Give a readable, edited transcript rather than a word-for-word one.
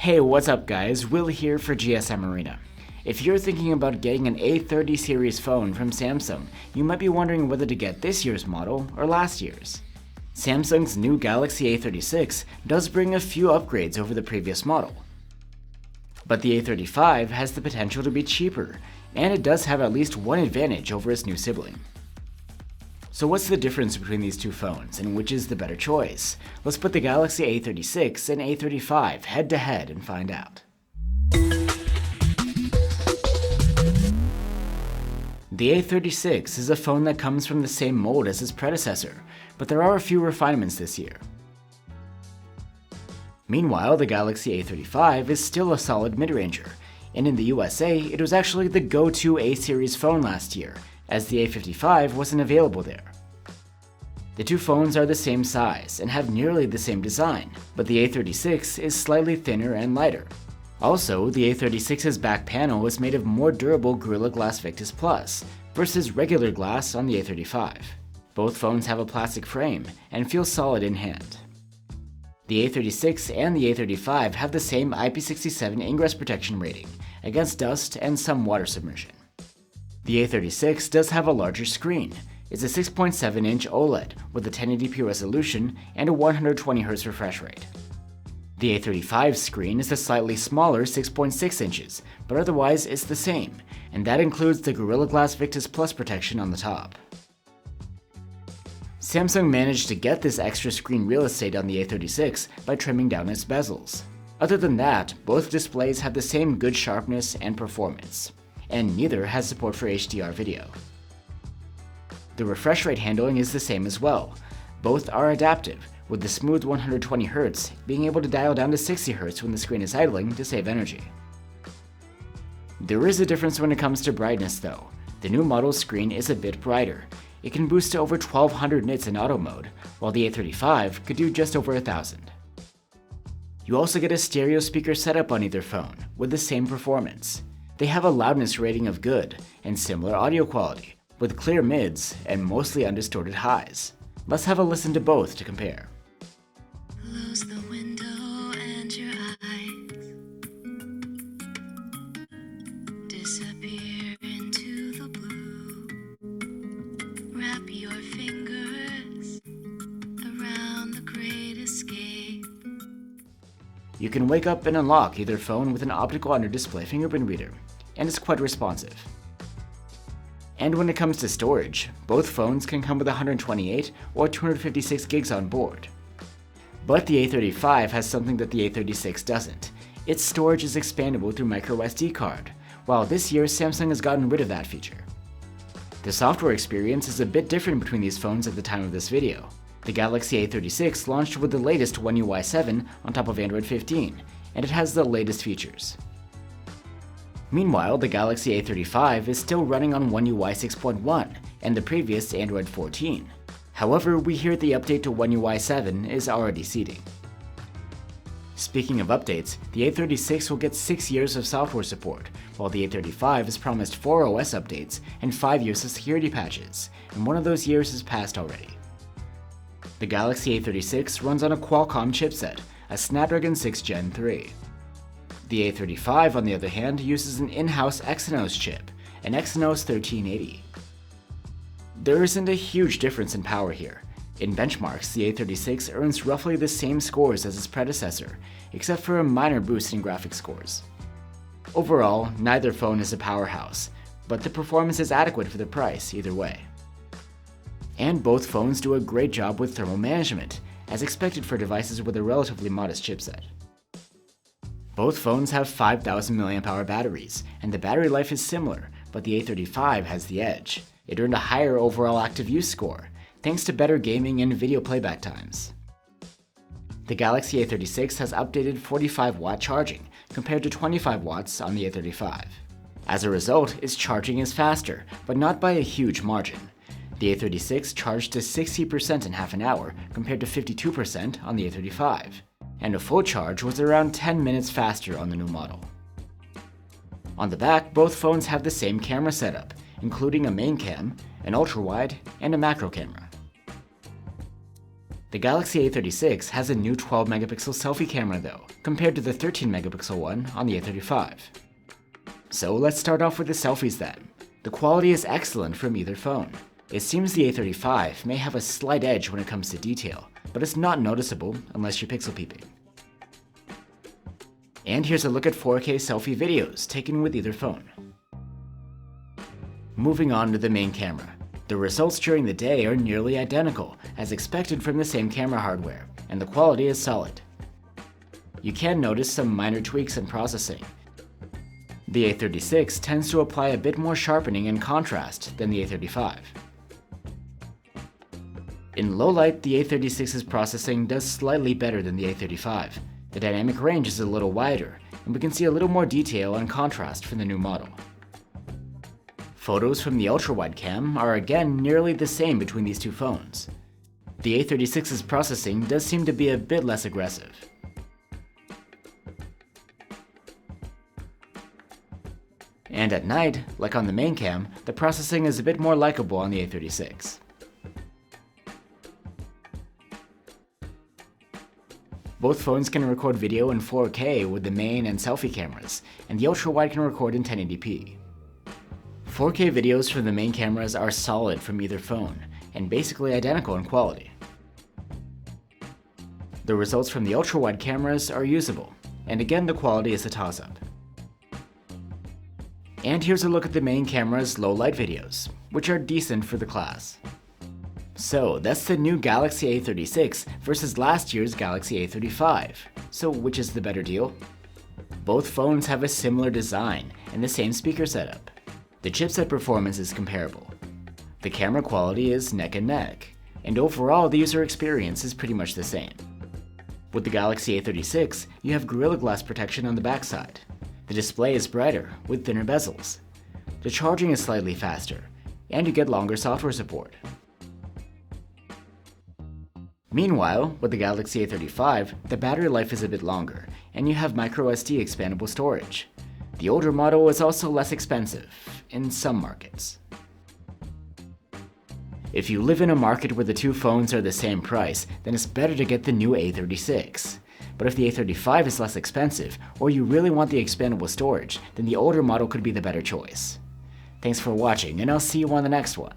Hey, what's up guys? Will here for GSM Arena. If you're thinking about getting an A30 series phone from Samsung, you might be wondering whether to get this year's model or last year's. Samsung's new Galaxy A36 does bring a few upgrades over the previous model. But the A35 has the potential to be cheaper, and it does have at least one advantage over its new sibling. So what's the difference between these two phones, and which is the better choice? Let's put the Galaxy A36 and A35 head to head and find out. The A36 is a phone that comes from the same mold as its predecessor, but there are a few refinements this year. Meanwhile, the Galaxy A35 is still a solid mid-ranger, and in the USA, it was actually the go-to A-series phone last year, as the A55 wasn't available there. The two phones are the same size and have nearly the same design, but the A36 is slightly thinner and lighter. Also, the A36's back panel is made of more durable Gorilla Glass Victus Plus versus regular glass on the A35. Both phones have a plastic frame and feel solid in hand. The A36 and the A35 have the same IP67 ingress protection rating against dust and some water submersion. The A36 does have a larger screen. It's a 6.7-inch OLED with a 1080p resolution and a 120Hz refresh rate. The A35 screen is a slightly smaller 6.6 inches, but otherwise it's the same, and that includes the Gorilla Glass Victus Plus protection on the top. Samsung managed to get this extra screen real estate on the A36 by trimming down its bezels. Other than that, both displays have the same good sharpness and performance, and neither has support for HDR video. The refresh rate handling is the same as well. Both are adaptive, with the smooth 120Hz being able to dial down to 60Hz when the screen is idling to save energy. There is a difference when it comes to brightness though. The new model's screen is a bit brighter. It can boost to over 1200 nits in auto mode, while the A35 could do just over 1000. You also get a stereo speaker setup on either phone, with the same performance. They have a loudness rating of good, and similar audio quality, with clear mids and mostly undistorted highs. Let's have a listen to both to compare. Close the window and your eyes disappear into the blue. Wrap your fingers around the great escape. You can wake up and unlock either phone with an optical under-display fingerprint reader, and it's quite responsive. And when it comes to storage, both phones can come with 128 or 256 gigs on board. But the A35 has something that the A36 doesn't. Its storage is expandable through microSD card, while this year Samsung has gotten rid of that feature. The software experience is a bit different between these phones at the time of this video. The Galaxy A36 launched with the latest One UI 7 on top of Android 15, and it has the latest features. Meanwhile, the Galaxy A35 is still running on One UI 6.1 and the previous Android 14. However, we hear the update to One UI 7 is already seeding. Speaking of updates, the A36 will get 6 years of software support, while the A35 is promised 4 OS updates and 5 years of security patches, and one of those years has passed already. The Galaxy A36 runs on a Qualcomm chipset, a Snapdragon 6 Gen 3. The A35, on the other hand, uses an in-house Exynos chip, an Exynos 1380. There isn't a huge difference in power here. In benchmarks, the A36 earns roughly the same scores as its predecessor, except for a minor boost in graphics scores. Overall, neither phone is a powerhouse, but the performance is adequate for the price either way. And both phones do a great job with thermal management, as expected for devices with a relatively modest chipset. Both phones have 5000 mAh batteries, and the battery life is similar, but the A35 has the edge. It earned a higher overall active use score, thanks to better gaming and video playback times. The Galaxy A36 has updated 45-watt charging, compared to 25 watts on the A35. As a result, its charging is faster, but not by a huge margin. The A36 charged to 60% in half an hour, compared to 52% on the A35. And a full charge was around 10 minutes faster on the new model. On the back, both phones have the same camera setup, including a main cam, an ultra-wide, and a macro camera. The Galaxy A36 has a new 12-megapixel selfie camera though, compared to the 13-megapixel one on the A35. So let's start off with the selfies then. The quality is excellent from either phone. It seems the A35 may have a slight edge when it comes to detail, but it's not noticeable unless you're pixel peeping. And here's a look at 4K selfie videos taken with either phone. Moving on to the main camera. The results during the day are nearly identical, as expected from the same camera hardware, and the quality is solid. You can notice some minor tweaks in processing. The A36 tends to apply a bit more sharpening and contrast than the A35. In low light, the A36's processing does slightly better than the A35. The dynamic range is a little wider, and we can see a little more detail and contrast from the new model. Photos from the ultra-wide cam are again nearly the same between these two phones. The A36's processing does seem to be a bit less aggressive. And at night, like on the main cam, the processing is a bit more likable on the A36. Both phones can record video in 4K with the main and selfie cameras, and the ultra-wide can record in 1080p. 4K videos from the main cameras are solid from either phone, and basically identical in quality. The results from the ultra-wide cameras are usable, and again the quality is a toss-up. And here's a look at the main camera's low-light videos, which are decent for the class. So that's the new Galaxy A36 versus last year's Galaxy A35. So which is the better deal? Both phones have a similar design and the same speaker setup. The chipset performance is comparable. The camera quality is neck and neck, and overall the user experience is pretty much the same. With the Galaxy A36, you have Gorilla Glass protection on the backside. The display is brighter, with thinner bezels. The charging is slightly faster, and you get longer software support. Meanwhile, with the Galaxy A35, the battery life is a bit longer, and you have microSD expandable storage. The older model is also less expensive, in some markets. If you live in a market where the two phones are the same price, then it's better to get the new A36. But if the A35 is less expensive, or you really want the expandable storage, then the older model could be the better choice. Thanks for watching, and I'll see you on the next one.